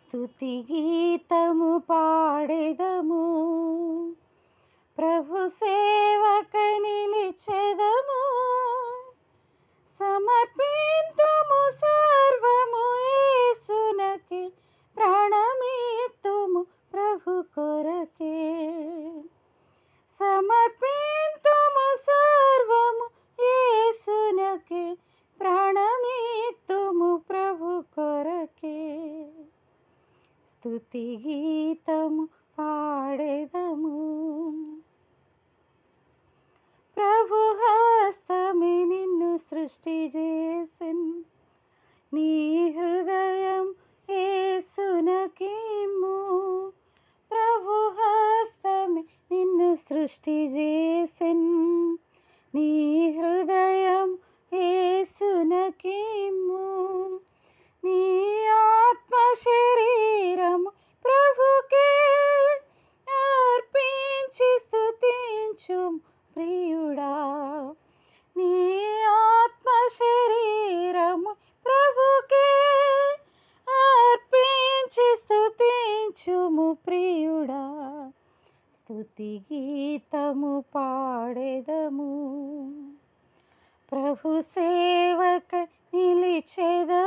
స్తుతి గీతము పాడెదము, ప్రభు సేవక నిలిచెదము. సమర్పింతుము సర్వము యేసునకే, ప్రాణమిత్తుము ప్రభు కొరకే. సమర్పింతుము సర్వము యేసునకే, ప్రాణమిత్తుము ప్రభు కొరకే. స్తుతి గీతము పాడెదము. ప్రభు హస్తమే నిన్ను సృష్టి చేసెన్, నీ హృదయం యేసునకిమ్ము. ప్రభు హస్తమే నిన్ను సృష్టి చేసెన్, నీ హృదయం యేసునకిమ్ము. నీ ఆత్మ శరీరము ప్రభుకే అర్పించి స్తుతించుము ప్రియుడా. నీ ఆత్మ శరీరము ప్రభుకే అర్పించి స్తుతించుము ప్రియుడా. స్తుతి గీతము పాడెదము, ప్రభు సేవక నిలిచెదము.